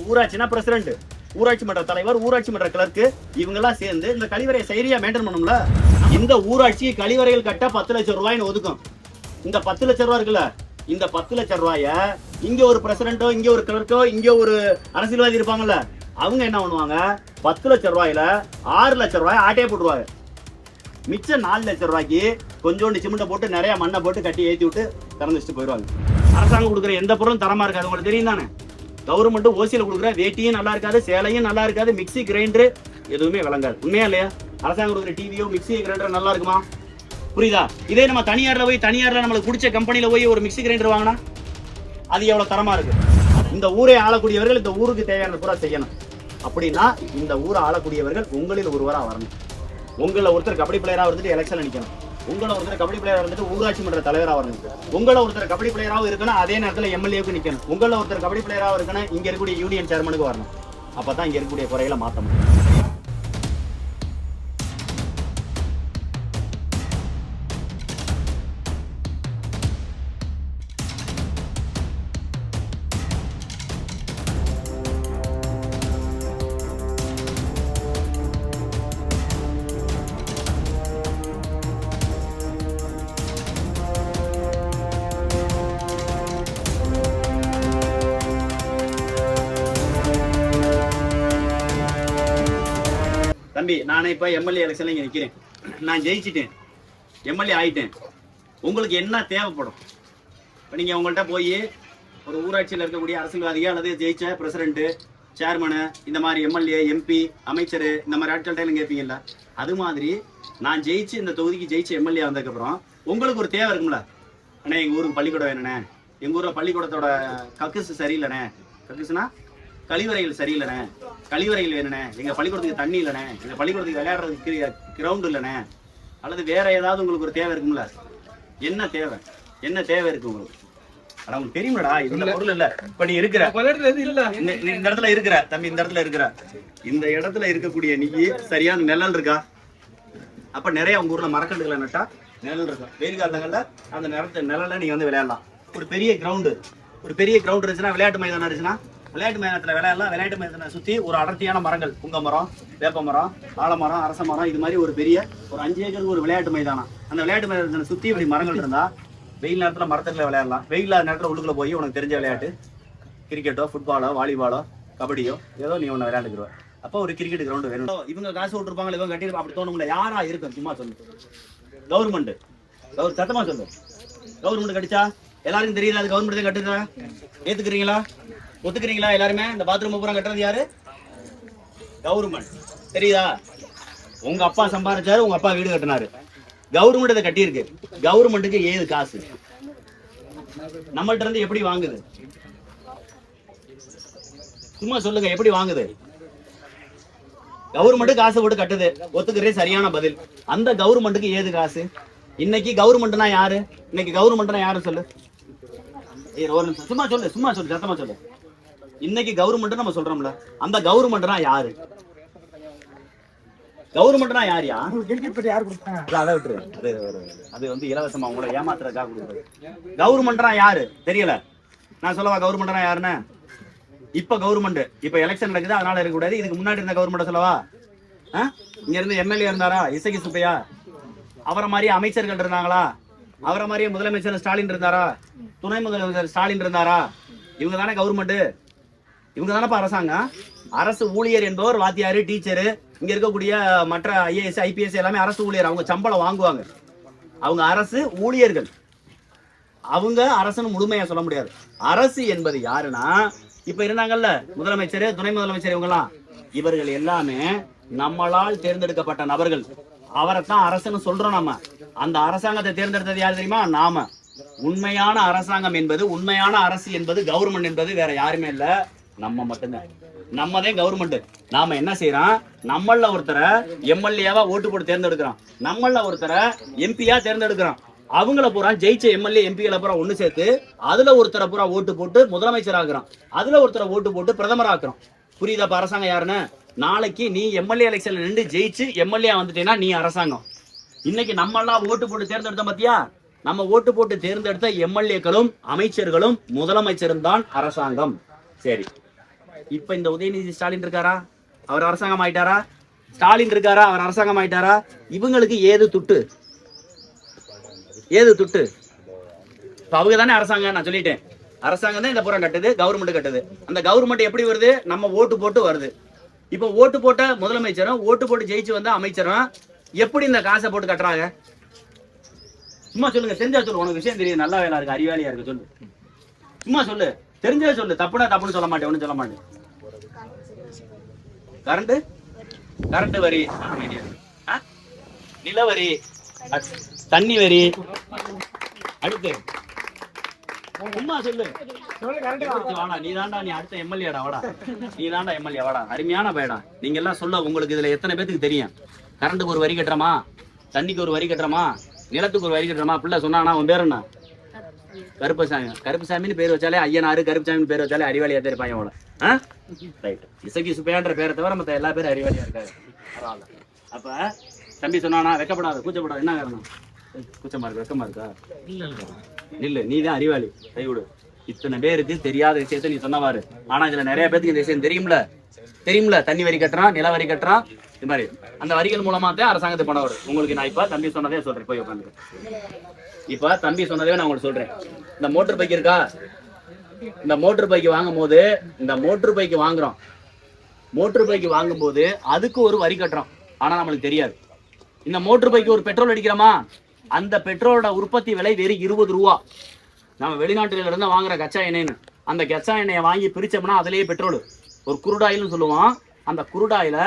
ஊராட்சினா president, ஊராட்சி மன்ற தலைவர், ஊராட்சி மன்ற கிளர்க்கு, இவங்க எல்லாம் சேர்ந்து இந்த கழிவறையை சரியா மெயின்டைன் பண்ணணும்ல. இந்த ஊராட்சி கழிவறைகள் கட்ட 10 லட்சம் ரூபாய்னு ஒதுக்கும். இந்த 10 லட்சம் ரூபாய் இருக்குல்ல, இந்த 10 லட்சம் ரூபாய இங்க ஒரு பிரசிடென்ட்டோ, இங்க ஒரு கிளர்க்கோ, இங்க ஒரு அரசியல்வாதி இருப்பாங்கல்ல, அவங்க என்ன பண்ணுவாங்க, 10 லட்சம் ரூபாயில 6 லட்சம் ரூபாய் ஆட்டையே போட்டுருவாங்க. மிச்சம் 4 லட்சம் ரூபாய்க்கு கொஞ்சோண்டு சிமெண்ட்டை போட்டு நிறைய மண்ணை போட்டு கட்டி ஏற்றி விட்டு திறந்து வச்சுட்டு போயிடுவாங்க. அரசாங்கம் கொடுக்குற எந்த பொருளும் தரமா இருக்காது, உங்களுக்கு தெரியும் தானே. கவர்மெண்ட் ஓசியில் கொடுக்குற வேட்டியும் நல்லா இருக்காது, சேலையும் நல்லா இருக்காது, மிக்சி கிரைண்டர் எதுவுமே விளங்காது. உண்மையா இல்லையா? அரசாங்கம் கொடுக்குற டிவியோ மிக்சி கிரைண்டர் நல்லா இருக்குமா? புரியுதா? இதே நம்ம தனியார்ல நம்மளுக்கு பிடிச்ச கம்பெனியில போய் ஒரு மிக்சி கிரைண்டர் வாங்கினா அது எவ்வளவு தரமா இருக்கு. இந்த ஊரை ஆளக்கூடியவர்கள் இந்த ஊருக்கு தேவையான பூரா செய்யணும். அப்படின்னா இந்த ஊரை ஆளக்கூடியவர்கள் உங்களில் ஒருவரா வரணும். உங்களை ஒருத்தர் கபடி பிளேயரா வந்துட்டு எலெக்ஷன்ல நிக்கணும். உங்களை ஒருத்தர் கபடி பிளேயரா வந்துட்டு ஊராட்சி மன்ற தலைவரா வரணும். உங்களை ஒருத்தர் கபடி பிளேயராகவும் இருக்கணும், அதே நேரத்தில் எம்எல்ஏவுக்கு நிக்கணும். உங்களை ஒருத்தர் கபடி பிளேயராகவும் இருக்கணும், இங்க இருக்கக்கூடிய யூனியன் சேர்மனுக்கு வரணும். அப்பதான் இங்க இருக்கக்கூடிய குறைகளை மாற்ற முடியும். தம்பி, நானே இப்ப எம்எல்ஏ எலெக்ஷன்ல இங்க நிக்கிறேன். நான் ஜெயிச்சிட்டேன், எம்எல்ஏ ஆயிட்டேன். உங்களுக்கு என்ன தேவைப்படும்? இப்போ நீங்க உங்கள்கிட்ட போய் ஒரு ஊராட்சியில் இருக்கக்கூடிய அரசியல்வாதிகள் அல்லது ஜெயிச்ச பிரசிடென்ட், சேர்மனு, இந்த மாதிரி எம்எல்ஏ, எம்பி, அமைச்சர், இந்த மாதிரி ஆட்கள்கிட்ட கேட்பீங்கல்ல, அது மாதிரி நான் ஜெயிச்சு இந்த தொகுதிக்கு ஜெயிச்சு எம்எல்ஏ வந்ததுக்கப்புறம் உங்களுக்கு ஒரு தேவை இருக்கும்ல. அண்ணே, எங்கள் ஊருக்கு பள்ளிக்கூடம் வேணுண்ணே, எங்கள் ஊரில் பள்ளிக்கூடத்தோட கக்குசு சரியில்லைண்ணே, கக்குசுனா கழிவறைகள் சரியில்லைண்ணே, கழிவறைகள் வேணுண்ணே, எங்கள் பள்ளிக்கூடத்துக்கு தண்ணி இல்லைண்ணே, எங்கள் பள்ளிக்கூடத்துக்கு விளையாடுறதுக்கு கிரவுண்டு இல்லைண்ணே, அல்லது வேற ஏதாவது உங்களுக்கு ஒரு தேவை இருக்கும்ல. என்ன தேவை இருக்கு உங்களுக்கு? ஆனா உங்களுக்கு தெரியுமாடா, இந்த பொருள் இல்ல. இப்ப நீ இருக்கிற இந்த இடத்துல இருக்கிற தம்பி, இந்த இடத்துல இருக்கிற இந்த இடத்துல இருக்கக்கூடிய நீ சரியான நிழல் இருக்கா? அப்ப நிறைய உங்க ஊர்ல மரக்கண்டுகளை நட்டா நிழல் இருக்கும். வெயில் காலங்கள்ல அந்த நிழல்ல நீங்க வந்து விளையாடலாம். ஒரு பெரிய கிரவுண்டு இருந்துச்சுன்னா, விளையாட்டு மைதானம் இருந்துச்சுன்னா, விளையாட்டு மைதானத்துல விளையாடலாம். விளையாட்டு மைதானத்தை சுத்தி ஒரு அடர்த்தியான மரங்கள், புங்க மரம், வேப்ப மரம், ஆலமரம், அரச மரம், இது மாதிரி ஒரு பெரிய ஒரு 5 ஏக்கருக்கு ஒரு விளையாட்டு மைதானம். அந்த விளையாட்டு மைதானத்தை சுத்தி இப்படி மரங்கள் இருந்தா வெயில் நேரத்துல மரத்துல விளையாடலாம். வெயில் இல்லாத நேரத்துல உள்ளுக்குள்ள போய் உனக்கு தெரிஞ்ச விளையாட்டு கிரிக்கெட்டோ, ஃபுட்பாலோ, வாலிபாலோ, கபடியோ ஏதோ நீ ஒன்று விளையாண்டுக்குருவ. அப்போ ஒரு கிரிக்கெட் கிரவுண்டு வேணும். இவங்க காசு விட்டுருப்பாங்க, இவங்க கட்டி அப்படி தோணுங்களா? யாரா இருக்கும்? சும்மா சொல்லு. கவர்மெண்ட் சத்தமா சொல்லு. கவர்மெண்ட் கட்டிச்சா எல்லாருக்கும் தெரியுது, அது கவர்மெண்ட் தான் கட்டுதா? ஏத்துக்கிறீங்களா? ஒத்துக்கிறீங்களா? எல்லாருமே இந்த பாத்ரூம் பூரா கட்டுறது யாரு? கவர்மெண்ட். தெரியுதா? உங்க அப்பா சம்பாதிச்சாரு, உங்க அப்பா வீடு கட்டினாரு, கவர்மெண்ட் இதை கட்டியிருக்கு. கவர்மெண்ட்டுக்கு ஏது காசு? நம்மள்ட்ட இருந்து எப்படி வாங்குது? சும்மா சொல்லுங்க, எப்படி வாங்குது? கவர்மெண்ட் காசு போட்டு கட்டுது, ஒத்துக்கிறே சரியான பதில். அந்த கவர்மெண்ட்டுக்கு ஏது காசு? இன்னைக்கு கவர்மெண்ட்னா யாரு? சொல்லு. ஒரு நிமிஷம் சும்மா சொல்லு, சத்தமா சொல்லு. இன்னைக்கு கவர்மெண்ட் நம்ம சொல்றோம்ல, அந்த கவர்மெண்ட்னா யாரு? கவர்மெண்ட்னா யாரியா? அதை விட்டுரு, அது வந்து இலவசமா உங்களை ஏமாத்துறதுக்காக கொடுக்குறது. கவர்மெண்ட்னா யாரு தெரியல? நான் சொல்லவா கவர்மெண்ட்னா யாருன்னு? இப்ப கவர்மெண்ட், இப்ப எலெக்ஷன் நடக்குது, அதனால இருக்கக்கூடாது. இதுக்கு முன்னாடி இருந்த கவர்மெண்ட் சொல்லவா? இங்க இருந்து எம்எல்ஏ இருந்தாரா? இசகி சுப்பையா? அவரை மாதிரியே அமைச்சர்கள் இருந்தாங்களா? அவரை மாதிரியே முதலமைச்சர் ஸ்டாலின் இருந்தாரா? துணை முதலமைச்சர் ஸ்டாலின் இருந்தாரா? இவங்க தானே கவர்மெண்ட், இவங்க தானப்பா அரசாங்கம். அரசு ஊழியர் என்பவர் வாத்தியாரு, டீச்சரு, இங்க இருக்கக்கூடிய மற்ற ஐஏஎஸ், ஐபிஎஸ் எல்லாமே அரசு ஊழியர். அவங்க சம்பளம் வாங்குவாங்க, அவங்க அரசு ஊழியர்கள். அவங்க அரசுன்னு முழுமையா சொல்ல முடியாது. அரசு என்பது யாருன்னா, இப்ப இருந்தாங்கல்ல முதலமைச்சர், துணை முதலமைச்சர், இவங்கெல்லாம், இவர்கள் எல்லாமே நம்மளால் தேர்ந்தெடுக்கப்பட்ட நபர்கள். அவரைத்தான் அரசுன்னு சொல்றோம் நம்ம. அந்த அரசாங்கத்தை தேர்ந்தெடுத்தது யாரு தெரியுமா? நாம. உண்மையான அரசாங்கம் என்பது, உண்மையான அரசு என்பது, கவர்மெண்ட் என்பது வேற யாருமே இல்ல, நம்ம மட்டும்தான். நம்மதான் கவர்மெண்ட். நாம என்ன செய்யறோம்? நம்மள ஒருத்தரை எம்எல்ஏவா ஓட்டு போட்டு தேர்ந்தெடுக்கிறோம், நம்மள ஒருத்தரை எம்பியா தேர்ந்தெடுக்கிறோம். அவங்கள பூரா ஜெயிச்ச எம்எல்ஏ, எம்பிகளை பூரா ஒண்ணு சேர்த்து அதுல ஒருத்தரை பூரா ஓட்டு போட்டு முதலமைச்சர் ஆக்குறோம், அதுல ஒருத்தரை ஓட்டு போட்டு பிரதமர் ஆக்குறோம். புரியுதா? அரசாங்கம் யாருன்னு? நாளைக்கு நீ எம்எல்ஏ எலெக்ஷன்ல நின்று ஜெயிச்சு எம்எல்ஏ வந்துட்டேன்னா நீ அரசாங்கம். இன்னைக்கு நம்ம எல்லாம் ஓட்டு போட்டு தேர்ந்தெடுத்த பாத்தியா? நம்ம ஓட்டு போட்டு தேர்ந்தெடுத்த எம்எல்ஏக்களும் அமைச்சர்களும் முதலமைச்சரும் தான் அரசாங்கம். சரி, இப்ப இந்த உதயநிதி ஸ்டாலின் இருக்காரா, அவர் அரசாங்கம் ஆயிட்டாரா? ஸ்டாலின் இருக்காரா, அவர் அரசாங்கம் ஆயிட்டாரா? இவங்களுக்கு ஏது துட்டு, ஏது துட்டு? அவங்க தானே அரசாங்கம். நான் சொல்லிட்டேன், அரசாங்கம் தான் இந்த புறம் கட்டுது, கவர்மெண்ட் கட்டுது. அந்த கவர்மெண்ட் எப்படி வருது? நம்ம ஓட்டு போட்டு வருது. இப்ப ஓட்டு போட்ட முதலமைச்சரும் ஓட்டு போட்டு ஜெயிச்சு வந்த அமைச்சரும் எப்படி இந்த காசை போட்டு கட்டுறாங்க? சும்மா சொல்லுங்க, தெரிஞ்சா சொல்லு. உனக்கு விஷயம் தெரியும், நல்லா வேலை இருக்கு, அறிவாளியா இருக்கு, சொல்லு. சும்மா சொல்லு, தெரிஞ்சதை சொல்லு. தப்புனா தப்புன்னு சொல்ல மாட்டேன், ஒன்னும் சொல்ல மாட்டேன். கரண்ட் கரண்ட் வரி, நில வரி, தண்ணி வரி, அடுத்து சும்மா சொல்லு. வாடா, நீ தாண்டா, நீ அடுத்த எம்எல்ஏடா, வாடா, நீ தாண்டா எம்எல்ஏ, வாடா. அருமையான பயடா. நீங்க எல்லாம் சொல்ல, உங்களுக்கு இதுல எத்தனை பேத்துக்கு தெரியும்? கரண்ட்டுக்கு ஒரு வரி கட்டுறமா, தண்ணிக்கு ஒரு வரி கட்டுறமா, நிலத்துக்கு ஒரு வரி கட்டுறமா? பிள்ளை சொன்னா உன் பேர் என்ன? கருப்பசாமி. கருப்பசாமின்னு பேர் வச்சாலே, ஐயனாரு கருப்பசாமின்னு பேர் வச்சாலே அறிவாளியா தான் இருப்பாங்க அவள. ரைட். இசக்கி சுப்பையான்ற பேரை தவிர மத்த எல்லா பேரும் அறிவாளியா இருக்காரு. அப்ப தம்பி சொன்னானா, வெக்கப்படாத, கூச்சப்படாத. என்ன காரணம்? கூச்சமா இருக்கு, வெக்கமா இருக்கா? இல்ல, நீ தான் அறிவாளி, கைவிடு. இத்தனை பேருக்கு தெரியாத விஷயத்த நீ சொன்னவாரு. ஆனா இதுல நிறைய பேருக்கு இந்த விஷயம் தெரியும்ல, தெரியும்ல. தண்ணி வரி கட்டுறான், நில வரி கட்டுறான், இது மாதிரி அந்த வரிகள் மூலமா தான் அரசாங்கத்துக்கு பணம் வரும். உங்களுக்கு நான் இப்ப தம்பி சொன்னதே சொல்றேன், போய் உட்காந்து. இப்ப தம்பி சொன்னதே நான் உங்களுக்கு சொல்றேன். இந்த மோட்டர் பைக் இருக்கா, இந்த மோட்டர் பைக் வாங்கும் போது, இந்த மோட்டர் பைக் வாங்குறோம், மோட்டர் பைக் வாங்கும் போது அதுக்கு ஒரு வரி கட்டுறோம். ஆனா நம்மளுக்கு தெரியாது. இந்த மோட்டர் பைக்கு ஒரு பெட்ரோல் அடிக்கிறோமா, அந்த பெட்ரோலோட உற்பத்தி விலை வெறும் 20 ரூபா. நம்ம வெளிநாட்டுல இருந்து வாங்குற கச்சா எண்ணெய்னு, அந்த கச்சா எண்ணெயை வாங்கி பிரிச்சோம்னா அதுலயே பெட்ரோல், ஒரு குருடாயில்னு சொல்லுவோம். அந்த குருடாயில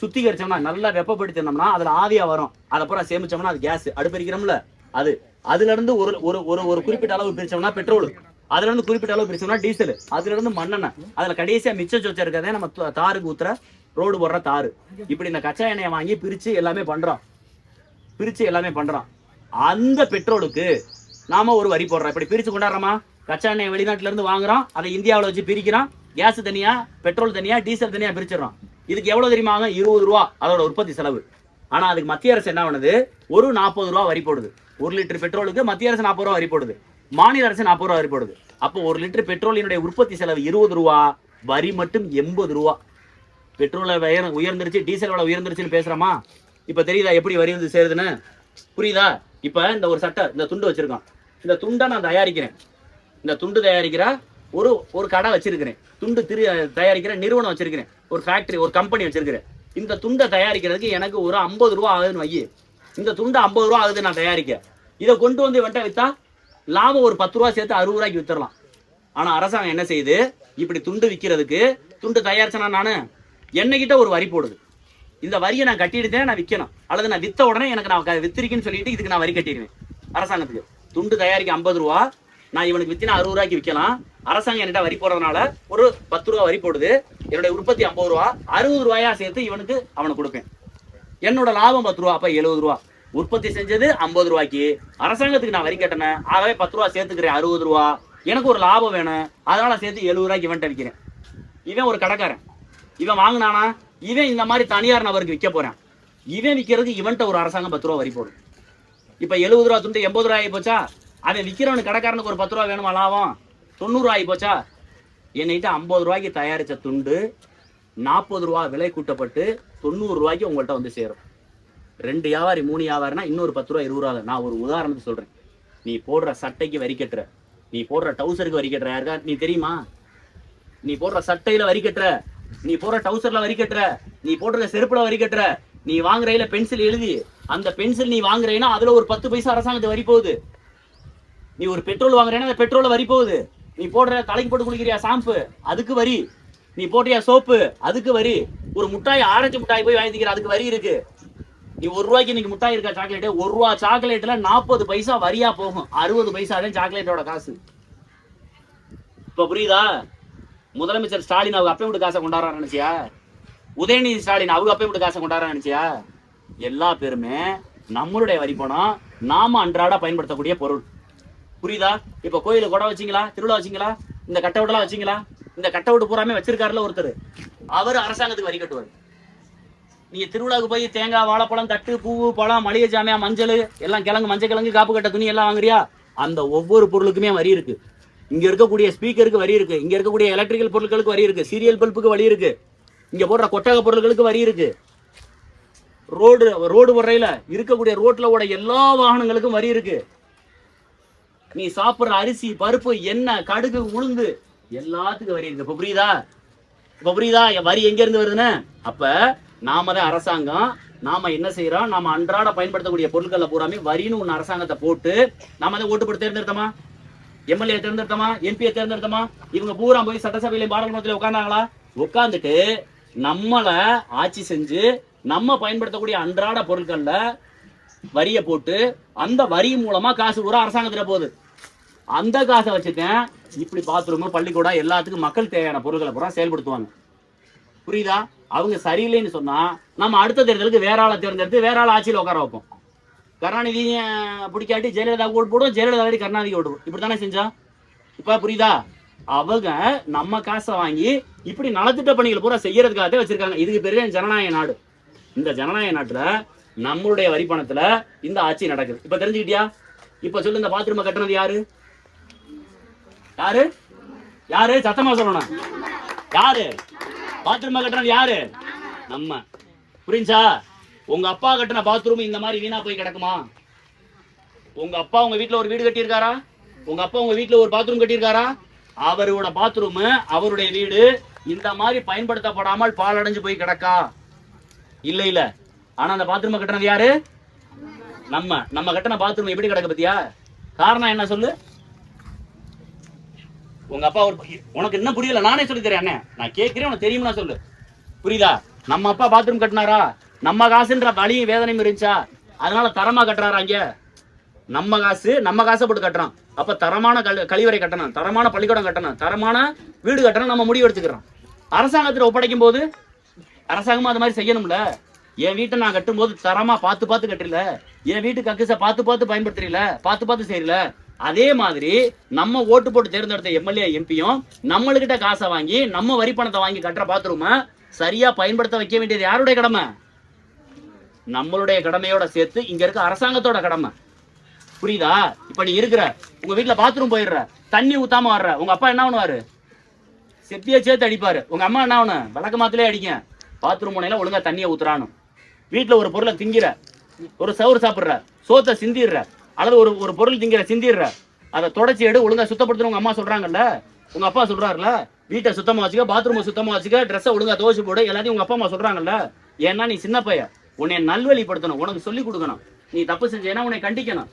சுத்திகரிச்சோம்னா, நல்லா வெப்பப்படுத்தினோம்னா அதுல ஆவியா வரும். அதை பூரா சேமிச்சோம்னா அது கேஸ், அடுப்பரிக்கிறோம்ல அது. அதுல இருந்து ஒரு ஒரு ஒரு குறிப்பிட்ட அளவு பிரிச்சோம்னா பெட்ரோல், அதுல இருந்து குறிப்பிட்ட அளவு பிரிச்சோம்னா டீசல், அதுல இருந்து மண்ணெண்ணெய், அதுல கடைசியா மிச்சம் சொச்ச இருக்கதே நம்ம தாருக்கு ஊத்துற, ரோடு போடுற தாரு. இப்படி இந்த கச்சா எண்ணெயை வாங்கி பிரிச்சு எல்லாமே பண்றோம், பிரிச்சு எல்லாமே பண்றோம். அந்த பெட்ரோலுக்கு நாம ஒரு வரி போடுறோம். இப்படி பிரிச்சு கொண்டாடுறோமா? கச்சா எண்ணெய் வெளிநாட்டுல இருந்து வாங்குறோம், அதை இந்தியாவில் வச்சு பிரிக்கிறோம். கேஸ் தனியா, பெட்ரோல் தனியா, டீசல் தனியா பிரிச்சிடறோம். இதுக்கு எவ்வளவு தெரியுமா? 20 ரூபா அதோட உற்பத்தி செலவு. ஆனா அதுக்கு மத்திய அரசு என்ன பண்ணுது? ஒரு 40 ரூபா வரி போடுது. 1 லிட்டர் பெட்ரோலுக்கு மத்திய அரசு 40 ரூபா வரி போடுது, மாநில அரசு 40 ரூபா வரி போடுது. அப்போ 1 லிட்டர் பெட்ரோலினுடைய உற்பத்தி செலவு 20 ரூபா, வரி மட்டும் 80 ரூபா. பெட்ரோல உயர்ந்துருச்சு, டீசல் விலை உயர்ந்துருச்சுன்னு பேசுறோமா? இப்ப தெரியுதா எப்படி வரி வந்து சேருதுன்னு? புரியுதா? இப்ப இந்த ஒரு சட்டை, இந்த துண்டு வச்சிருக்கான், இந்த துண்டை நான் தயாரிக்கிறேன், இந்த துண்டு தயாரிக்கிற ஒரு கடை வச்சிருக்கிறேன், துண்டு தயாரிக்கிற நிறுவனம் வச்சிருக்கிறேன், ஒரு ஃபேக்டரி, ஒரு கம்பெனி வச்சிருக்கிறேன். இந்த துண்டை தயாரிக்கிறதுக்கு எனக்கு ஒரு 50 ரூபா ஆகுதுன்னு வை. இந்த துண்டு 50 ரூபா ஆகுது நான் தயாரிக்க. இதை கொண்டு வந்து இவன்ட்ட வித்தா லாபம் ஒரு 10 ரூபா சேர்த்து 60 ரூபாய்க்கு வித்துடலாம். ஆனா அரசாங்கம் என்ன செய்யுது? இப்படி துண்டு விற்கிறதுக்கு, துண்டு தயாரிச்சனா நானு, என்னகிட்ட ஒரு வரி போடுது. இந்த வரியை நான் கட்டிடுதேன், நான் விற்கணும், அல்லது நான் வித்த உடனே எனக்கு நான் வித்திருக்கேன்னு சொல்லிட்டு இதுக்கு நான் வரி கட்டிடுவேன் அரசாங்கத்துக்கு. துண்டு தயாரிக்க 50 ரூபா, நான் இவனுக்கு வித்தினா 60 ரூபாய்க்கு விற்கலாம். அரசாங்கம் என்கிட்ட வரி போடுறதுனால ஒரு 10 ரூபா வரி போடுது. என்னுடைய உற்பத்தி 50 ரூபா, 60 ரூபாயா சேர்த்து அவனுக்கு கொடுப்பேன். என்னோட லாபம் 10 ரூபா, அப்ப 70 ரூபா. உற்பத்தி செஞ்சது 50 ரூபாய்க்கு, அரசாங்கத்துக்கு நான் வரி கட்டினேன், ஆகவே 10 ரூபா சேர்த்துக்கிறேன், 60 ரூபா. எனக்கு ஒரு லாபம் வேணும், அதனால சேர்த்து 70 ரூபாய்க்கு இவன்ட்ட விற்கிறேன். இவன் ஒரு கடைக்காரன், இவன் வாங்கினானா, இவன் இந்த மாதிரி தனியார் நபருக்கு விற்க போறான். இவன் விற்கிறதுக்கு இவன்ட்ட ஒரு அரசாங்கம் 10 ரூபா வரி போடும். இப்ப 70 ரூபா துண்டு 80 ரூபாய் ஆகி போச்சா? அவன் விற்கிறவனுக்கு கடைக்காரனுக்கு ஒரு 10 ரூபா வேணுமா லாபம்? 90 ஆகி போச்சா? என்னைட்ட 50 ரூபாய்க்கு தயாரிச்ச துண்டு 40 ரூபா விலை கூட்டப்பட்டு 90 ரூபாய்க்கு உங்கள்கிட்ட வந்து சேரும். 2 வியாபாரி 3 வியாபாரினா இன்னொரு 10 ரூபா 20 ரூபா. நான் ஒரு உதாரணத்துக்கு சொல்றேன். நீ போடுற சட்டைக்கு வரி கட்டுற, நீ போடுற டவுசருக்கு வரி கட்டுற, யாருக்கா நீ தெரியுமா? நீ போடுற சட்டையில வரி கட்டுற, நீ போடுற டவுசர்ல வரி கட்டுற, நீ போடுற செருப்புல வரி கட்டுற, நீ வாங்குறையில பென்சில் எழுதி அந்த பென்சில் நீ வாங்குறேன்னா அதுல ஒரு 10 பைசா அரசாங்கத்துக்கு வரி போகுது. நீ ஒரு பெட்ரோல் வாங்குறேன்னா அந்த பெட்ரோல வரி போகுது. நீ போடுற தலைக்கு போட்டு குளிக்கிறியா ஷாம்பு, அதுக்கு வரி. நீ போட்டியா சோப்பு, அதுக்கு வரி. ஒரு முட்டாய், ஆரஞ்சு முட்டாய் போய் வாங்கிக்கிற, அதுக்கு வரி இருக்கு. நீ 1 ரூபாய்க்கு இன்னைக்கு முட்டாய் இருக்கா சாக்லேட், 1 ரூபா சாக்லேட்ல 40 பைசா வரியா போகும். 60 பைசா தான் சாக்லேட்டோட காசு. இப்ப புரியுதா? முதலமைச்சர் ஸ்டாலின் அவங்க அப்பே விட்டு காசை கொண்டாடுறான்னு நினைச்சியா? உதயநிதி ஸ்டாலின் அவங்க அப்பே விட்டு காசை கொண்டாடுறான்னு நினைச்சியா? எல்லா பேருமே நம்மளுடைய வரி பணம், நாம அன்றாட பயன்படுத்தக்கூடிய பொருள். புரியுதா? இப்ப கோயில கொடை வச்சிங்களா, திருவிழா வச்சிங்களா, இந்த கட்டவுட்டெல்லாம் வச்சிங்களா? இந்த கட்டவுட் பூராமே வச்சிருக்காருல ஒருத்தர், அவர் அரசாங்கத்துக்கு வரி கட்டுவார். நீங்க திருவிழாவுக்கு போய் தேங்காய், வாழைப்பழம், தட்டு, பூவு, பழம், மளிகை ஜாமியா, மஞ்சள் எல்லாம், கிழங்கு, மஞ்சள் கிழங்கு, காப்பு கட்ட துணி எல்லாம் வாங்குறியா? அந்த ஒவ்வொரு பொருளுக்குமே வரி இருக்கு. இங்க இருக்கக்கூடிய ஸ்பீக்கருக்கு வரி இருக்கு, இங்க இருக்கக்கூடிய எலக்ட்ரிக்கல் பொருட்களுக்கு வரி இருக்கு, சீரியல் பல்புக்கு வரி இருக்கு, இங்க போடுற கொட்டக பொருட்களுக்கு வரி இருக்கு, ரோடு வரையில இருக்கக்கூடிய ரோட்ல ஓட எல்லா வாகனங்களுக்கும் வரி இருக்கு. நீ சாப்பிடுற அரிசி, பருப்பு, எண்ணெய், கடுகு, உளுந்து எல்லாத்துக்கும் வரி இருக்கு. இப்ப புரியுதா வரி எங்க இருந்து வருதுன்னு? அப்ப நாம தான் அரசாங்கம், நாம என்ன செய்யறோம், நாம அன்றாட பயன்படுத்தக்கூடிய பொருட்களை பூராமே வரின்னு ஒண்ணு அரசாங்கத்தை போட்டு நாம தான் ஓட்டு போட்டு தேர்ந்தெடுத்தோமா? எம்எல்ஏ தேர்ந்தெடுத்தோமா? எம்பியை தேர்ந்தெடுத்தோமா? இவங்க பூரா போய் சட்டசபையில பாராளுமன்றத்தில் உட்கார்ந்தாங்களா? உட்கார்ந்துட்டு நம்மள ஆட்சி செஞ்சு நம்ம பயன்படுத்தக்கூடிய அன்றாட பொருட்கள்ல வரிய போட்டு அந்த வரி மூலமா காசு பூரா அரசாங்கத்துல போகுது. அந்த காசை வச்சுட்டேன் இப்படி பாத்ரூம், பள்ளிக்கூடம் எல்லாத்துக்கும் மக்கள் தேவையான பொருட்களை பூரா செயல்படுத்துவாங்க. புரியுதா? அவங்க சரியில்லைன்னு சொன்னா நம்ம அடுத்த தேர்தலுக்கு வேற ஆளை தேர்ந்தெடுத்து வேற ஆள் ஆட்சியில் உட்கார வைப்போம். கருணாநிதி பிடிக்காட்டி ஜெயலலிதா ஓட்டு போடும், ஜெயலலிதா கருணாநிதி ஓடுவோம். இப்படித்தானே செஞ்சா? இப்ப புரியுதா? அவங்க நம்ம காசை வாங்கி இப்படி நலத்திட்ட பணிகள் பூரா செய்யறதுக்காக வச்சிருக்காங்க. இதுக்கு பெரிய ஜனநாயக நாடு. இந்த ஜனநாயக நாட்டுல நம்மளுடைய வரி பணத்துல இந்த ஆட்சி நடக்குது. இப்ப தெரிஞ்சுக்கிட்டியா? இப்ப சொல்லு, இந்த பாத்ரூம் கட்டுறது யாரு? யாரு யாரு சத்தமா சொல்லணும். யாரு பாத்ரூம் கட்டுறது? யாரு? நம்ம. புரிஞ்சா? உங்க அப்பா கட்டின பாத்ரூம் இந்த மாதிரி வீணா போய் கிடக்குமா? உங்க அப்பா உங்க வீட்டுல ஒரு வீடு கட்டியிருக்காரா? உங்க அப்பா உங்க வீட்டுல ஒரு பாத்ரூம் கட்டியிருக்காரா? அவரோட பாத்ரூம், அவருடைய வீடு இந்த மாதிரி பயன்படுத்தப்படாமல் பாலடைஞ்சு போய் கிடக்கா? இல்ல. ஆனா அந்த பாத்ரூம் கட்டினது யாரு? நம்ம கட்டின பாத்ரூம் எப்படி கிடக்கு பத்தியா? காரணம் என்ன சொல்லு? உங்க அப்பா உனக்கு என்ன புரியல? நானே சொல்லி தரேன். நான் கேட்கிறேன், உனக்கு தெரியுமா சொல்லு. புரியுதா? நம்ம அப்பா பாத்ரூம் கட்டினாரா? நம்ம காசுன்ற வலியும் வேதனையும் இருந்துச்சா? அதனால தரமா கட்டுறாரா? இங்க நம்ம காசை போட்டு கட்டுறான். அப்ப தரமான கழிவறை கட்டணும், தரமான பள்ளிக்கூடம் கட்டணும், தரமான வீடு கட்டணும் நம்ம முடிவு எடுத்துக்கிறோம். அரசாங்கத்துல ஒப்படைக்கும் போது அரசாங்கமா அது மாதிரி செய்யணும்ல. என் வீட்டை நான் கட்டும் போது தரமா பார்த்து கட்டுறல, என் வீட்டு கக்குச பார்த்து பயன்படுத்துறீல, பார்த்து செய்யல. அதே மாதிரி நம்ம ஓட்டு போட்டு தேர்ந்தெடுத்த எம்எல்ஏ எம்பியும் நம்மளுக்கிட்ட காசை வாங்கி நம்ம வரி பணத்தை வாங்கி கட்டுற பாத்ரூம சரியா பயன்படுத்த வைக்க வேண்டியது யாருடைய கடமை? நம்மளுடைய கடமையோட சேர்த்து இங்க இருக்க அரசாங்கத்தோட கடமை. புரியுதா? இப்ப நீ இருக்கிற உங்க வீட்டுல பாத்ரூம் போயிடுற, தண்ணி ஊத்தாம வர்ற, உங்க அப்பா என்ன பண்ணுவாரு? செத்திய சேர்த்து அடிப்பாரு. உங்க அம்மா என்ன ஆகணும்? விளக்க மாத்திலே அடிக்க. பாத்ரூம் முனையில ஒழுங்கா தண்ணியை ஊத்துறானு. வீட்டுல ஒரு பொருளை திங்கிற, ஒரு சவுறு சாப்பிடுற, சோத்தை சிந்திடுற, அல்லது ஒரு பொருள் திங்கிற சிந்திடுற, அதை தொடச்சி எடு, ஒழுங்கா சுத்தப்படுத்தணும் உங்க அம்மா சொல்றாங்கல்ல, உங்க அப்பா சொல்றாருல. வீட்டை சுத்தமா வச்சுக்க, பாத்ரூம் சுத்தமா வச்சுக்க, ட்ரெஸ்ஸை ஒழுங்கா துவச்சு போடு, எல்லாத்தையும் உங்க அப்பா அம்மா சொல்றாங்கல்ல. ஏன்னா நீ சின்ன பையன், உன்னை நல்வழிப்படுத்தணும், உனக்கு சொல்லி கொடுக்கணும். நீ தப்பு செஞ்சேன்னா உன்னை கண்டிக்கணும்.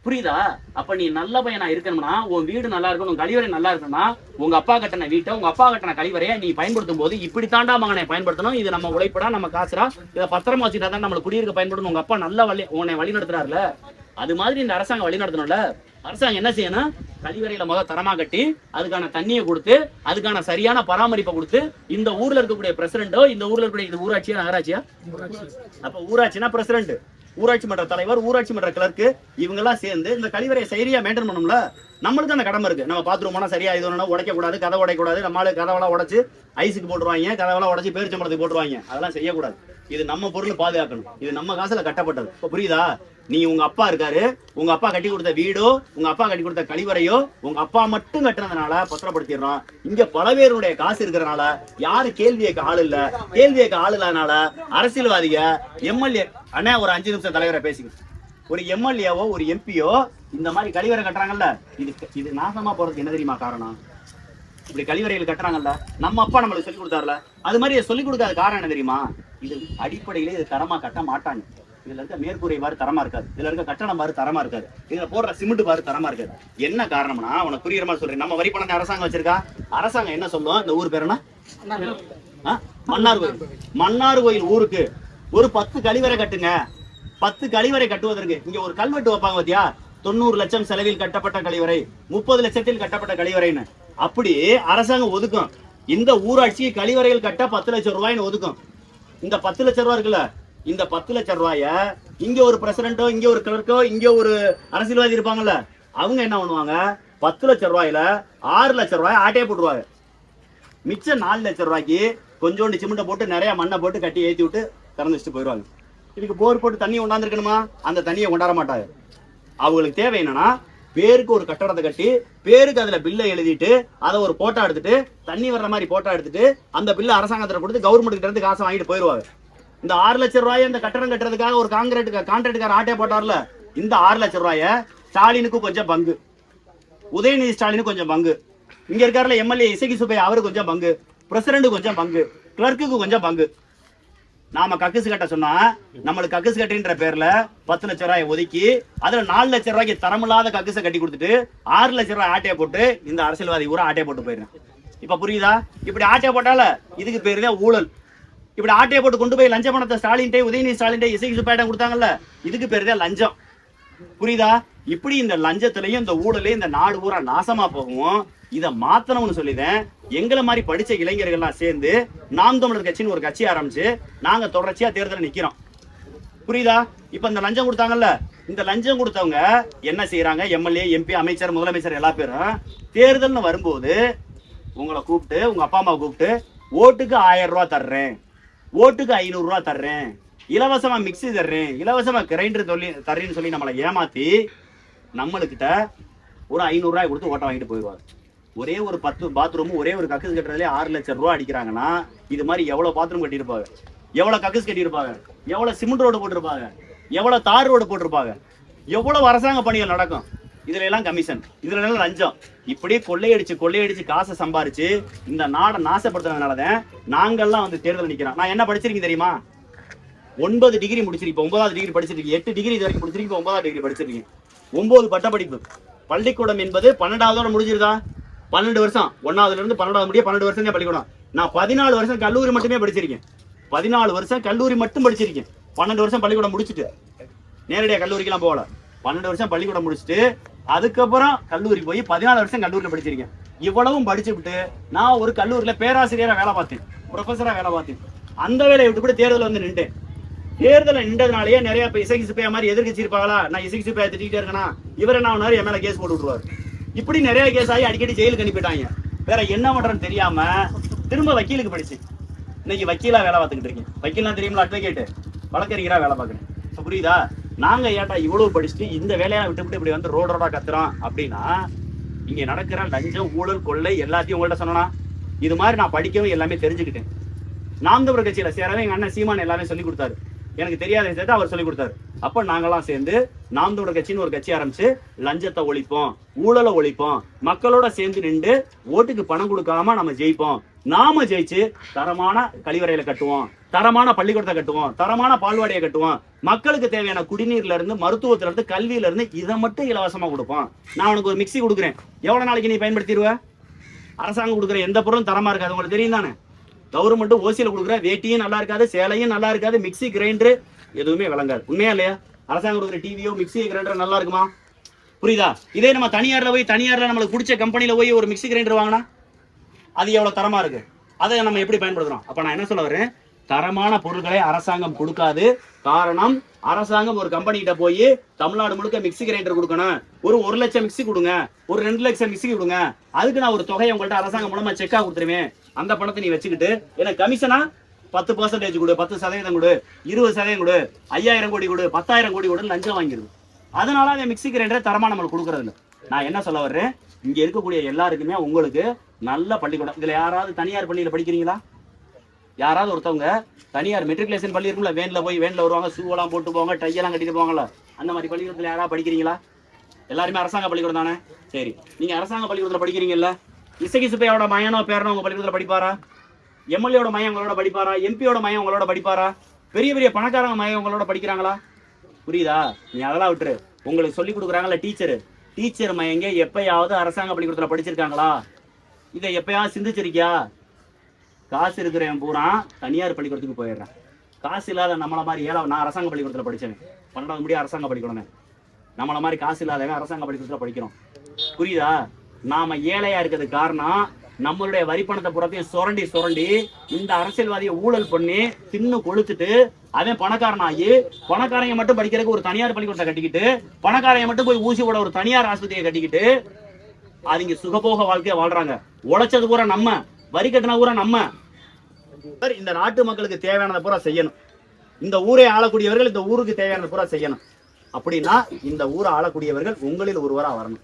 புரியுதா? அப்ப நீ நல்ல பையனா இருக்கணும்னா, உன் வீடு நல்லா இருக்கணும், உன் கழிவறை நல்லா இருக்கணும்னா, உங்க அப்பா கட்டின வீட்டை, உங்க அப்பா கட்டின கழிவறையை நீ பயன்படுத்தும் போது இப்படித்தாண்டா மகனை பயன்படுத்தணும். இது நம்ம உழைப்படா, நம்ம காசுரா, இதை பத்திரமா வச்சுட்டா தான் நம்மளுக்கு குடியிருக்க பயன்படணும். உங்க அப்பா நல்ல உன்னை வழி நடத்துறாருல, அது மாதிரி இந்த அரசாங்கம் வழி நடத்தணும்ல. அரசாங்கம் என்ன செய்யணும்? கழிவறையில முதல் தரமா கட்டி, அதுக்கான தண்ணியை கொடுத்து, அதுக்கான சரியான பராமரிப்பை கொடுத்து, இந்த ஊர்ல இருக்கக்கூடிய பிரசிடண்டோ, இந்த ஊர்ல இருக்கக்கூடிய இது ஊராட்சியா நகராட்சியா? அப்ப ஊராட்சினா பிரசிடண்ட், ஊராட்சி மன்ற தலைவர், ஊராட்சி மன்ற கிளர்க்கு, இவங்க எல்லாம் சேர்ந்து இந்த கழிவறையை சரியா மெயின்டைன் பண்ணணும்ல. நம்மளுக்கு அந்த கடமை இருக்கு. நம்ம பாத்ரூம் சரியா இது ஒண்ணு உடைக்க கூடாது, கதை உடைக்கூடாது. நம்மளால கதவெல்லாம் உடைச்சு ஐஸுக்கு போட்டுருவாங்க, கதவெல்லாம் உடைச்சு பேரிச்சம்பளத்துக்கு போட்டுருவாங்க. அதெல்லாம் செய்யக்கூடாது. இது நம்ம பொருள் பாதுகாக்கணும். இது நம்ம காசுல கட்டப்பட்டது. இப்ப புரியுதா? நீ உங்க அப்பா இருக்காரு, உங்க அப்பா கட்டி கொடுத்த வீடோ, உங்க அப்பா கட்டி கொடுத்த கழிவறையோ உங்க அப்பா மட்டும் கட்டுறதுனால பத்திரப்படுத்திடுறோம். இங்க பல பேருடைய காசு இருக்கிறதுனால யாரு கேள்வி கேட்க ஆள் இல்ல. கேள்வி கேட்க ஆள் இல்லாதனால அரசியல்வாதிக எம்எல்ஏ அண்ணா ஒரு 5 நிமிஷம் தலைவரை பேசிக்க, ஒரு எம்எல்ஏவோ ஒரு எம்பியோ இந்த மாதிரி கழிவறை கட்டுறாங்கல்ல, இது நாசமா போறதுக்கு என்ன தெரியுமா காரணம்? இப்படி கழிவறைகள் கட்டுறாங்கல்ல, நம்ம அப்பா நம்மளுக்கு சொல்லிக் கொடுத்தாருல, அது மாதிரி சொல்லிக் கொடுக்காத காரணம் என்ன தெரியுமா? இது அடிப்படையிலே இது தரமா கட்ட மாட்டாங்க. இதுல இருக்க மேற்கூரை பாரு தரமா இருக்காது, இதுல இருக்க கட்டணம் பாரு தரமா இருக்காது, இதுல போடுற சிமெண்ட் பாரு தரமா இருக்காது. என்ன காரணம்னா, உனக்கு புரியுற மாதிரி சொல்றேன். நம்ம வரி பணத்தை அரசாங்கம் வச்சிருக்கா. அரசாங்கம் என்ன சொல்லும்? இந்த ஊர் பேர் என்ன? மன்னார் கோயில். மன்னார் கோயில் ஊருக்கு ஒரு 10 கழிவறை கட்டுங்க. 10 கழிவறை கட்டுவதற்கு இங்க ஒரு கல்வெட்டு வைப்பாங்க பாத்தியா? 90 லட்சம் செலவில் கட்டப்பட்ட கழிவறை, 30 லட்சத்தில் கட்டப்பட்ட கழிவறைன்னு. அப்படி அரசாங்கம் ஒதுக்கும். இந்த ஊராட்சி கழிவறைகள் கட்ட 10 லட்சம் ரூபாய்னு ஒதுக்கும். இந்த 10 லட்சம் ரூபாய் இருக்குல்ல, இந்த 10 லட்சம் ரூபாய இங்க ஒரு பிரசிடண்டோ, இங்க ஒரு கிளர்க்கோ, இங்க ஒரு அரசியல்வாதி இருப்பாங்கல்ல, அவங்க என்ன பண்ணுவாங்க? 10 லட்சம் ரூபாயில 6 லட்சம் ரூபாய் ஆட்டையே போட்டுருவாங்க. மிச்சம் 4 லட்சம் ரூபாய்க்கு கொஞ்சோண்டு சிமெண்ட்டை போட்டு நிறைய மண்ணை போட்டு கட்டி ஏற்றி விட்டு திறந்து வச்சுட்டு போயிடுவாங்க. இதுக்கு போர் போட்டு தண்ணி கொண்டாந்துருக்கணுமா? அந்த தண்ணியை கொண்டாட மாட்டாங்க. அவங்களுக்கு தேவை என்னன்னா பேருக்கு ஒரு கட்டடத்தை கட்டி பேருக்கு அதுல பில்லை எழுதிட்டு அதை ஒரு போட்டோ எடுத்துட்டு தண்ணி வர்ற மாதிரி போட்டோ எடுத்துட்டு அந்த பில்லை அரசாங்கத்துல கொடுத்து கவர்மெண்ட் கிட்ட இருந்து காசை வாங்கிட்டு போயிருவாங்க. இந்த 6 லட்சம் ரூபாய் இந்த கட்டடம் கட்டுறதுக்காக ஒரு கான்ட்ராக்டுக்கார ஆட்டே போட்டார்ல, இந்த 6 லட்சம் ரூபாய ஸ்டாலினுக்கு கொஞ்சம் பங்கு, உதயநிதி ஸ்டாலினுக்கு கொஞ்சம் பங்கு, இங்க இருக்காருல எம்எல்ஏ இசக்கி சுப்பையா அவருக்கு கொஞ்சம் பங்கு, பிரசிடண்ட் கொஞ்சம் பங்கு, கிளர்க்குக்கு கொஞ்சம் பங்கு. நாம கக்குசு கட்ட சொன்னா நம்மளுக்கு கக்குசு கட்டின்ற பேர்ல 10 லட்சம் ரூபாய் ஒதுக்கி அதுல 4 லட்சம் ரூபாய்க்கு தரமில்லாத கக்குசை கட்டி கொடுத்துட்டு 6 லட்சம் ரூபாய் ஆட்டையை போட்டு இந்த அரசியல்வாதி ஊரா ஆட்டையை போட்டு போயிடுறேன். இப்ப புரியுதா? இப்படி ஆட்டையை போட்டால இதுக்கு பேருதான் ஊழல். இப்படி ஆட்டையை போட்டு கொண்டு போய் லஞ்ச பணத்தை ஸ்டாலின்டே உதயநிதி ஸ்டாலின்டே இசைக்கு சுப்பாயிடம் கொடுத்தாங்கல்ல, இதுக்கு பேருதான் லஞ்சம். புரியுதா? இப்படி இந்த லஞ்சத்திலையும் இந்த ஊழலையும் இந்த நாடு ஊரா நாசமா போகும். இதை மாத்தணும்னு சொல்லிதான் எங்களை மாதிரி படிச்ச இளைஞர்கள்லாம் சேர்ந்து நாம் தமிழர் கட்சின்னு ஒரு கட்சி ஆரம்பிச்சு நாங்க தொடர்ச்சியா தேர்தல் நிக்கிறோம். புரியுதா? இப்ப இந்த லஞ்சம் கொடுத்தாங்கல்ல, இந்த லஞ்சம் கொடுத்தவங்க என்ன செய்யறாங்க? எம்எல்ஏ, எம்பி, அமைச்சர், முதலமைச்சர் எல்லா பேரும் தேர்தல்னு வரும்போது உங்களை கூப்பிட்டு உங்க அப்பா அம்மா கூப்பிட்டு ஓட்டுக்கு 1000 ரூபாய் தர்றேன், ஓட்டுக்கு 500 ரூபாய் தர்றேன், இலவசமா மிக்சி தர்றேன், இலவசமா கிரைண்டர் தர்றேன்னு சொல்லி நம்மளை ஏமாத்தி நம்மளுக்கிட்ட ஒரு 500 ரூபாய் கொடுத்து ஓட்ட வாங்கிட்டு போயிடுவாங்க. ஒரே ஒரு 10 பாத்ரூம் ஒரே ஒரு கக்குஸ் கட்டுறதுலே 6 லட்சம் ரூபாய் அடிக்கிறாங்கன்னா இது மாதிரி எவ்வளவு பாத்ரூம் கட்டியிருப்பாங்க, எவ்வளவு கக்குஸ் கட்டியிருப்பாங்க, எவ்வளவு சிமெண்ட் ரோடு போட்டிருப்பாங்க, எவ்வளவு தார் ரோடு போட்டிருப்பாங்க, எவ்வளவு அரசாங்க பணிகள் நடக்கும். இதுல எல்லாம் கமிஷன், இதுல எல்லாம் லஞ்சம். இப்படி கொள்ளையடிச்சு காசை சம்பாரிச்சு இந்த நாடை நாசப்படுத்துறதுனாலதான் நாங்கெல்லாம் வந்து தேர்தல் நிக்கிறோம். நான் என்ன படிச்சிருக்கீங்க தெரியுமா? 9 டிகிரி முடிச்சிருக்கீங்க, 9வது டிகிரி படிச்சிருக்கீங்க, 8 டிகிரி இது வரைக்கும் முடிச்சிருக்கீங்க, 9வது டிகிரி படிச்சிருக்கீங்க, 9 பட்டப்படிப்பு. பள்ளிக்கூடம் என்பது 12ஆவதோட முடிஞ்சிருதா? 12 வருஷம், 1ஆவதுல இருந்து 12ஆவது முடிய 12 வருஷம் தான் பள்ளிக்கூடம். நான் 14 வருஷம் கல்லூரி மட்டுமே படிச்சிருக்கேன். 14 வருஷம் கல்லூரி மட்டும் படிச்சிருக்கேன். 12 வருஷம் பள்ளிக்கூடம் முடிச்சுட்டு நேரடியா கல்லூரிக்கெல்லாம் போகல. 12 வருஷம் பள்ளிக்கூடம் முடிச்சுட்டு அதுக்கப்புறம் கல்லூரி போய் 14 வருஷம் கல்லூரியில படிச்சிருக்கேன். இவ்வளவும் படிச்சு விட்டு நான் ஒரு கல்லூரியில பேராசிரியரா வேலை பார்த்தேன், ப்ரொஃபஸரா வேலை பார்த்தேன். அந்த வேலையை விட்டு கூட தேர்தல் வந்து நின்றேன். தேர்தலை நின்றதுனாலேயே நிறைய இப்ப இசைக்கு சுப்பையா மாதிரி எதிர்கட்சி இருப்பாங்களா, நான் இசைக்கு சுப்பையா திட்டிகிட்டே இருக்கேன்னா இவரை நான் என் மேல கேஸ் போட்டு விட்டுருவாரு. இப்படி நிறைய கேஸ் ஆகி அடிக்கடி ஜெயிலுக்கு அனுப்பிட்டாங்க. வேற என்ன பண்றேன்னு தெரியாம திரும்ப வக்கீலுக்கு படிச்சு இன்னைக்கு வக்கீலா வேலை பார்த்துக்கிட்டு இருக்கேன். வக்கீல்லாம் தெரியுங்களா? அட்வொகேட், வழக்கறிஞரா வேலை பார்க்குறேன். புரியுதா? நாங்க ஏட்டா இவ்வளவு படிச்சுட்டு இந்த வேலையை விட்டு இப்படி வந்து ரோடோட கத்துறோம் அப்படின்னா இங்க நடக்கிற லஞ்சம், ஊழல், கொள்ளை எல்லாத்தையும் உங்கள்கிட்ட சொன்னா இது மாதிரி நான் படிக்கவும் எல்லாமே தெரிஞ்சுக்கிட்டேன். நாம் தமிழர் கட்சியில சேரவே எங்க அண்ணன் சீமான் எல்லாமே சொல்லி கொடுத்தாரு. எனக்கு தெரியாத விஷயத்தை அவர் சொல்லி கொடுத்தாரு. அப்ப நாங்கெல்லாம் சேர்ந்து நாம் தமிழர் கட்சின்னு ஒரு கட்சி ஆரம்பிச்சு லஞ்சத்தை ஒழிப்போம், ஊழலை ஒழிப்போம், மக்களோட சேர்ந்து நின்று ஓட்டுக்கு பணம் கொடுக்காம நம்ம ஜெயிப்போம். நாம ஜெயிச்சு தரமான கழிவறையில கட்டுவோம், தரமான பள்ளிக்கூடத்தை கட்டுவோம், தரமான பால்வாடியை கட்டுவோம், மக்களுக்கு தேவையான குடிநீர்ல இருந்து மருத்துவத்துல இருந்து கல்வியில இருந்து இதை மட்டும் இலவசமா கொடுப்போம். நான் உனக்கு ஒரு மிக்சி கொடுக்குறேன், எவ்வளவு நாளைக்கு நீ பயன்படுத்திடுவ? அரசாங்கம் கொடுக்குற எந்த பொருளும் தரமா இருக்காது, உங்களுக்கு தெரியும் தானே? கவர்மெண்ட் ஓசியில கொடுக்குற வேட்டியும் நல்லா இருக்காது, சேலையும் நல்லா இருக்காது, மிக்சி கிரைண்டர் எதுவுமே விளங்காது. உண்மையா இல்லையா? அரசாங்கம் கொடுக்குற டிவியோ மிக்சி கிரைண்டர் நல்லா இருக்குமா? புரியுதா? இதே நம்ம தனியார்ல நம்மளுக்கு பிடிச்ச கம்பெனில போய் ஒரு மிக்சி கிரைண்டர் வாங்கினா அது எவ்வளவு தரமா இருக்கு, அதை நம்ம எப்படி பயன்படுத்துறோம்? அப்ப நான் என்ன சொல்ல வரேன், தரமான பொருட்களை அரசாங்கம் கொடுக்காது. காரணம், அரசாங்கம் ஒரு கம்பெனி கிட்ட போய் தமிழ்நாடு முழுக்க மிக்சி கிரைண்டர் கொடுக்கணும், ஒரு 1 லட்சம் மிக்சி கொடுங்க, ஒரு 2 லட்சம் மிக்சி கொடுங்க, அதுக்கு நான் ஒரு தொகையை உங்கள்கிட்ட அரசாங்கம் மூலமா செக்கா கொடுத்துருவேன், அந்த பணத்தை நீ வச்சுக்கிட்டு எனக்கு கமிஷனா 10% கொடு, 10% கொடு, 20% கொடு, 5000 கோடி கொடு, 10,000 கோடி கொடு லஞ்சம் வாங்கிடுது. அதனால அந்த மிக்சி கிரைண்டரை தரமா நம்மளுக்கு கொடுக்கறது இல்லை. நான் என்ன சொல்ல வர்றேன், இங்க இருக்கக்கூடிய எல்லாருக்குமே உங்களுக்கு நல்ல பள்ளிக்கூடம். இதுல யாராவது தனியார் பள்ளியில படிக்கிறீங்களா? யாராவது ஒருத்தவங்க தனியார் மெட்ரிகுலேஷன் பள்ளி இருக்குல்ல, வேன்ல வருவாங்க, ஷூவெல்லாம் போட்டு போவாங்க, டையெல்லாம் கட்டிட்டு போவாங்கல்ல, அந்த மாதிரி பள்ளிக்கூடத்துல யாராவது படிக்கிறீங்களா? எல்லாருமே அரசாங்க பள்ளிக்கூடம் தானே? சரி, நீங்க அரசாங்க பள்ளிக்கூடத்துல படிக்கிறீங்கல்ல, இசைக்கு சுப்பையோட மயனோ பேரனோ உங்க பள்ளிக்கூடத்துல படிப்பாரா? எம்எல்ஏட மையம் உங்களோட படிப்பாரா? எம்பியோட மையம் உங்களோட படிப்பாரா? பெரிய பெரிய பணக்காரங்க மையம் உங்களோட படிக்கிறாங்களா? புரியுதா? நீ அதெல்லாம் விட்டுரு. உங்களுக்கு சொல்லி கொடுக்குறாங்கல்ல டீச்சர் மையங்க எப்பயாவது அரசாங்க பள்ளிக்கூடத்துல படிச்சிருக்காங்களா? இதை எப்பயாவது சிந்திச்சிருக்கியா? காசு இருக்கிறவன் பூரா தனியார் பள்ளிக்கூடத்துக்கு போயிடுறான். காசு இல்லாத நம்மள மாதிரி நான் அரசாங்க பள்ளிக்கூடத்துல படிச்சேன், 12வது முடிய அரசாங்க பள்ளிக்கூடம். நம்மள மாதிரி காசு இல்லாதவன் அரசாங்க பள்ளிக்கூடத்துல படிக்கிறோம். புரியுதா? நாம ஏழையா இருக்கிறது காரணம் நம்மளுடைய வரிப்பணத்தை புறத்தையும் சுரண்டி இந்த அரசியல்வாதியை ஊழல் பண்ணி தின்னு கொளுத்துட்டு அவன் பணக்காரனாகி பணக்காரங்க மட்டும் படிக்கிறதுக்கு ஒரு தனியார் பள்ளிக்கூடத்தை கட்டிக்கிட்டு பணக்காரங்க மட்டும் போய் ஊசி போட ஒரு தனியார் ஆஸ்பத்திரியை கட்டிக்கிட்டு அவங்க சுகபோக வாழ்க்கைய வாழ்றாங்க. உழைச்சது பூரா நம்ம, வரி கட்டின பூரா நம்ம. இந்த நாட்டு மக்களுக்கு தேவையானதை பூரா செய்யணும். இந்த ஊரை ஆளக்கூடியவர்கள் இந்த ஊருக்கு தேவையானதை பூரா செய்யணும். அப்படின்னா இந்த ஊரை ஆளக்கூடியவர்கள் உங்களில் ஒருவரா வரணும்.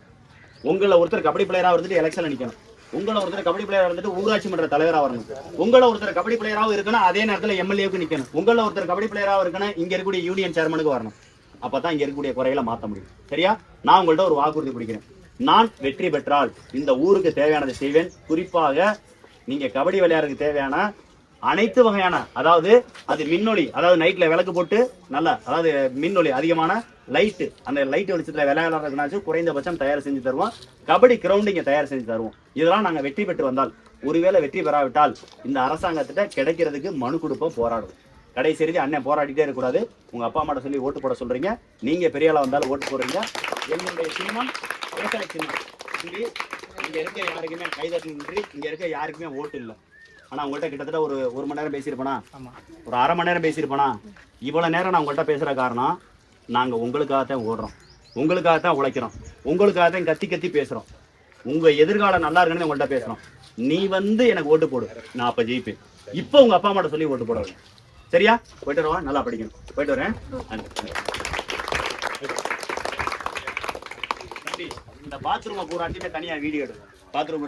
உங்களை ஒருத்தர் கபடி பிளேயரா வந்துட்டு எலெக்ஷன்ல நிக்கணும். உங்களை ஒருத்தர் கபடி பிளேயரா வந்துட்டு ஊராட்சி மன்ற தலைவரா வரணும். உங்களை ஒருத்தர் கபடி பிளேயராவும் இருக்கணும், அதே நேரத்தில் எம்எல்ஏவுக்கு நிக்கணும். உங்களை ஒருத்தர் கபடி பிளேயரா இருக்கணும், இங்க இருக்கக்கூடிய யூனியன் சேர்மனுக்கு வரணும். அப்பதான் இங்க இருக்கக்கூடிய குறைகளை மாற்ற முடியும். சரியா? நான் உங்கள்ட்ட ஒரு வாக்குறுதி கொடுக்கிறேன். நான் வெற்றி பெற்றால் இந்த ஊருக்கு தேவையானதை செய்வேன். குறிப்பாக நீங்க கபடி விளையாடுறதுக்கு தேவையான அனைத்து வகையான, அதாவது அது மின்னொளி, அதாவது நைட்ல விளக்கு போட்டு நல்லா, அதாவது மின்னொளி அதிகமான லைட்டு, அந்த லைட் வெளிச்சத்துல விளையாடுறதுனாச்சும் குறைந்தபட்சம் தயார் செஞ்சு தருவோம். கபடி கிரவுண்ட் இங்க தயார் செஞ்சு தருவோம். இதெல்லாம் நாங்க வெற்றி பெற்று வந்தால், ஒருவேளை வெற்றி பெறாவிட்டால் இந்த அரசாங்கத்திட்ட கிடைக்கிறதுக்கு மனு கொடுப்போம், போராடுவோம். கடைசி இறுதி அண்ணன் போராடிட்டே இருக்கக்கூடாது. உங்க அப்பா அம்மாட்ட சொல்லி ஓட்டு போட சொல்றீங்க, நீங்க பெரிய ஆளா வந்தாலும் ஓட்டு போடுறீங்க. என்னுடைய சின்னம் விவசாய சின்னம். இங்க இருக்க யாருக்குமே கைதட்டி, இங்க இருக்க யாருக்குமே ஓட்டு இல்லை. ஆனா உங்கள்கிட்ட கிட்டத்தட்ட ஒரு மணி நேரம் பேசியிருப்பேனா, ஒரு அரை மணி நேரம் பேசியிருப்பேனா? இவ்வளவு நேரம் நான் உங்கள்கிட்ட பேசுற காரணம், நாங்க உங்களுக்காகத்தான் ஓடுறோம், உங்களுக்காகத்தான் உழைக்கிறோம், உங்களுக்காகத்தான் கத்தி கத்தி பேசுறோம். உங்க எதிர்காலம் நல்லா இருக்குன்னு உங்கள்கிட்ட பேசுறோம். நீ எனக்கு ஓட்டு போடு, நான் அப்ப ஜெயிப்பேன். இப்போ உங்க அப்பா அம்மாட்ட சொல்லி ஓட்டு போடுவேன். சரியா? போயிட்டு வருவா, நல்லா படிக்கணும். போயிட்டு வரேன். இந்த பாத்ரூமை பூராட்டிட்டு தனியா வீடியோ எடுக்கும். பாத்ரூம்